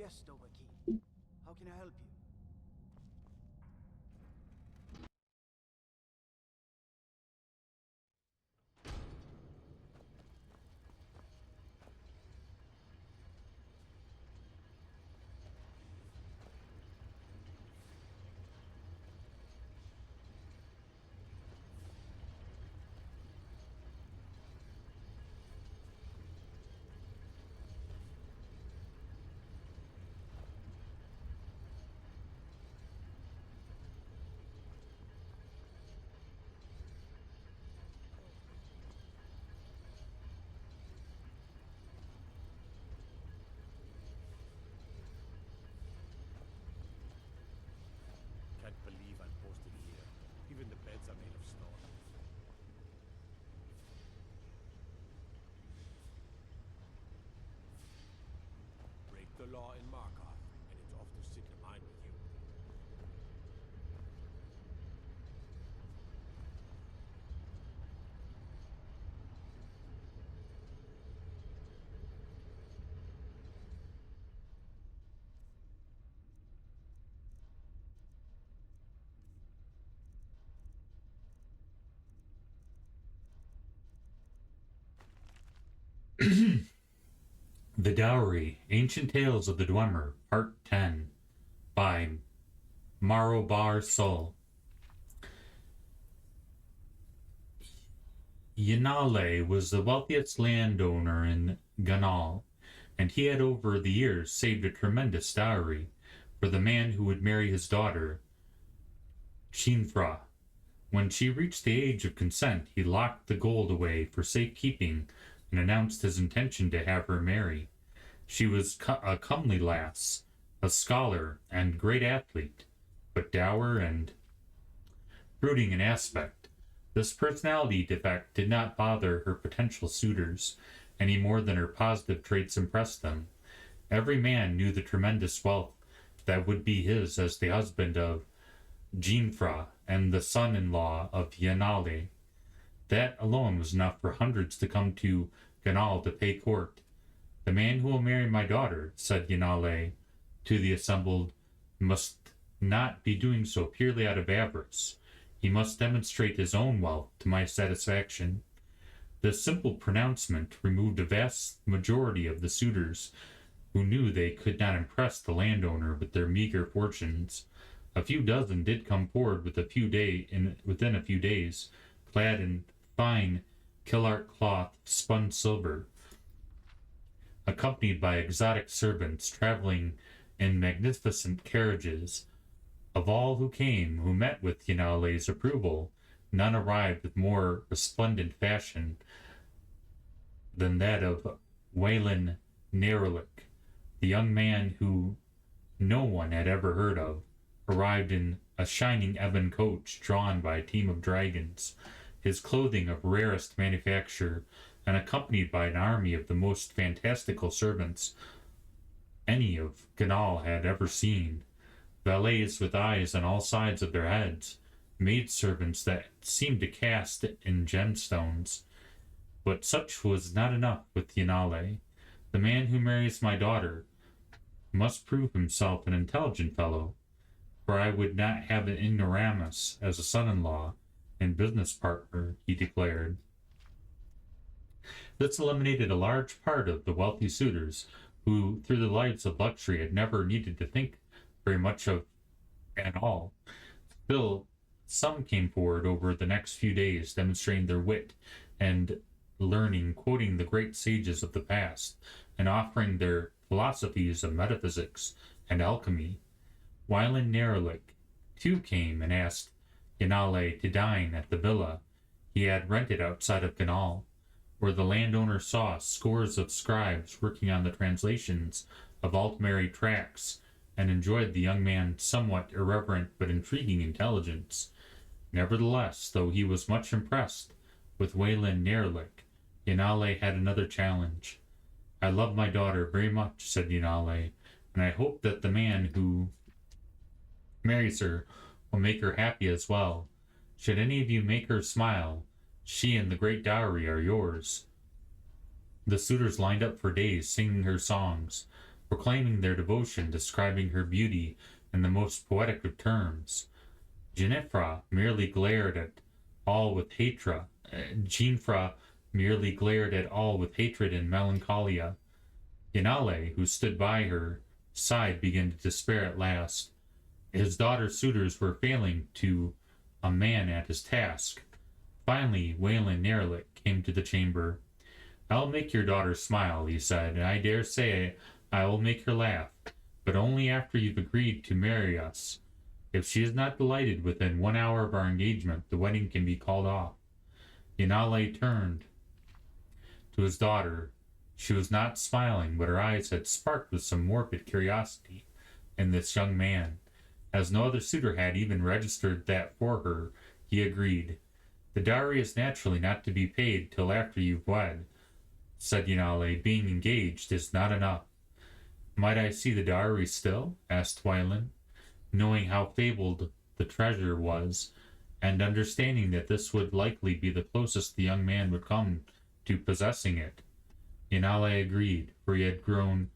Yes, Dovahki. How can I help you? Can't believe I'm posted here. Even the beds are made of stone. Break the law in Markarth, and it's off to sit in mine with you. The Dowry, Ancient Tales of the Dwemer, Part 10, by Marobar Sol. Yanale was the wealthiest landowner in Ganal, and he had over the years saved a tremendous dowry for the man who would marry his daughter, Chinfra. When she reached the age of consent, he locked the gold away for safekeeping and announced his intention to have her marry. She was a comely lass, a scholar and great athlete, but dour and brooding in aspect. This personality defect did not bother her potential suitors any more than her positive traits impressed them. Every man knew the tremendous wealth that would be his as the husband of Jinfra and the son-in-law of Yanale. That alone was enough for hundreds to come to Ganal to pay court. The man who will marry my daughter, said Yanale to the assembled, must not be doing so purely out of avarice. He must demonstrate his own wealth to my satisfaction. This simple pronouncement removed a vast majority of the suitors who knew they could not impress the landowner with their meager fortunes. A few dozen did come forward within a few days, clad in fine Killark cloth spun silver, accompanied by exotic servants traveling in magnificent carriages. Of all who came, who met with Yanale's approval, none arrived with more resplendent fashion than that of Waylon Nerlich, the young man who no one had ever heard of, arrived in a shining ebon coach drawn by a team of dragons, his clothing of rarest manufacture, and accompanied by an army of the most fantastical servants any of Ganal had ever seen. Valets with eyes on all sides of their heads, maidservants that seemed to cast in gemstones. But such was not enough with Yanale. The man who marries my daughter must prove himself an intelligent fellow, for I would not have an ignoramus as a son-in-law and business partner, he declared. This eliminated a large part of the wealthy suitors who, through the lives of luxury, had never needed to think very much of at all. Still, some came forward over the next few days, demonstrating their wit and learning, quoting the great sages of the past, and offering their philosophies of metaphysics and alchemy. Wylan Nerlich, too, came and asked Yanale to dine at the villa he had rented outside of Ganal, where the landowner saw scores of scribes working on the translations of Altmary tracts, and enjoyed the young man's somewhat irreverent but intriguing intelligence. Nevertheless, though he was much impressed with Waylon Nerlich, Yanale had another challenge. I love my daughter very much, said Yanale, and I hope that the man who marries her will make her happy as well. Should any of you make her smile, she and the great dowry are yours. The suitors lined up for days, singing her songs. proclaiming their devotion, describing her beauty in the most poetic of terms. Jennifer merely glared at all with hatred. Jinfra merely glared at all with hatred and melancholia. Yanale, who stood by her side, began to despair at last. His daughter's suitors were failing to a man at his task. Finally, Wayland Nerlich came to the chamber. "I'll make your daughter smile," he said, "and I dare say I will make her laugh, but only after you've agreed to marry us. If she is not delighted within 1 hour of our engagement, the wedding can be called off." Yanale turned to his daughter. She was not smiling, but her eyes had sparkled with some morbid curiosity in this young man. As no other suitor had even registered that for her, he agreed. "The dowry is naturally not to be paid till after you've wed," said Yanale. "Being engaged is not enough." "Might I see the dowry still?" asked Wayland, knowing how fabled the treasure was, and understanding that this would likely be the closest the young man would come to possessing it. Yanale agreed, for he had grown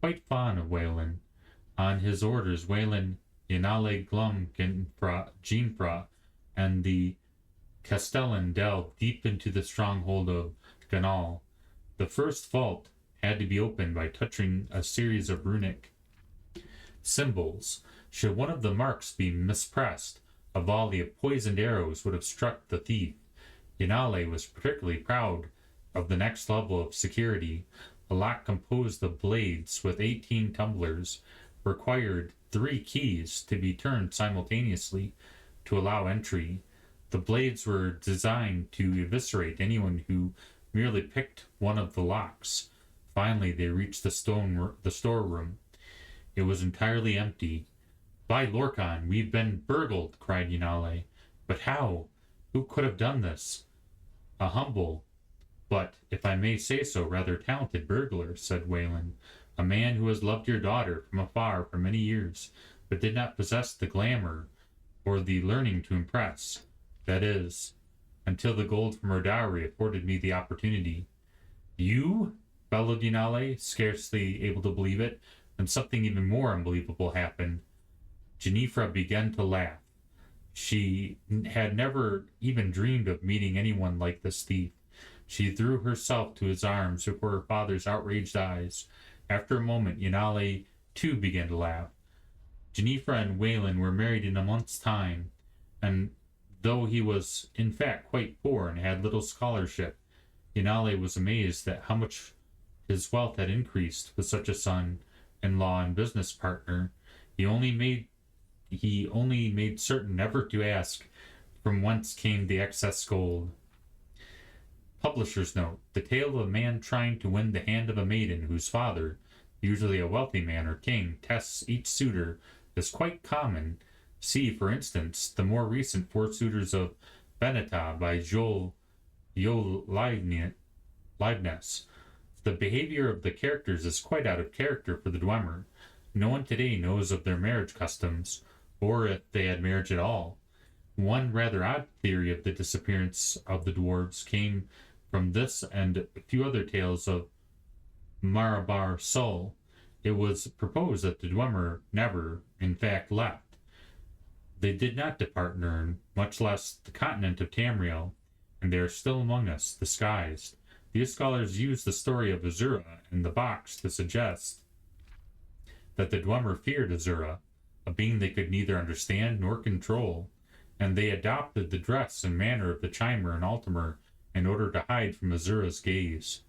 quite fond of Wayland. On his orders, Wayland, Yanale, Glum, Jinfra, and the Castellan delved deep into the stronghold of Ganal. The first vault had to be opened by touching a series of runic symbols. Should one of the marks be mispressed, a volley of poisoned arrows would have struck the thief. Yanale was particularly proud of the next level of security. A lock composed of blades with 18 tumblers required 3 keys to be turned simultaneously to allow entry. The blades were designed to eviscerate anyone who merely picked one of the locks. Finally, they reached the storeroom. It was entirely empty. "By Lorcan, we've been burgled!" cried Yanale. "But how? Who could have done this?" "A humble, but, if I may say so, rather talented burglar," said Wayland. "A man who has loved your daughter from afar for many years, but did not possess the glamour or the learning to impress. That is, until the gold from her dowry afforded me the opportunity." "You?" bellowed Yanale, scarcely able to believe it. Then something even more unbelievable happened. Jennifer began to laugh. She had never even dreamed of meeting anyone like this thief. She threw herself to his arms before her father's outraged eyes. After a moment, Yanale too began to laugh. Jennifer and Wayland were married in a month's time, and though he was in fact quite poor and had little scholarship, Yanale was amazed at how much his wealth had increased with such a son-in-law and business partner. He only made certain never to ask from whence came the excess gold. Publisher's note: the tale of a man trying to win the hand of a maiden whose father, usually a wealthy man or king, tests each suitor is quite common. See, for instance, the more recent Four Suitors of Beneta by Joel Leibniz. The behavior of the characters is quite out of character for the Dwemer. No one today knows of their marriage customs, or if they had marriage at all. One rather odd theory of the disappearance of the dwarves came from this and a few other tales of Marabar Sol. It was proposed that the Dwemer never, in fact, left. They did not depart Nirn, much less the continent of Tamriel, and they are still among us, disguised. These scholars use the story of Azura and the box to suggest that the Dwemer feared Azura, a being they could neither understand nor control, and they adopted the dress and manner of the Chimer and Altimer in order to hide from Azura's gaze.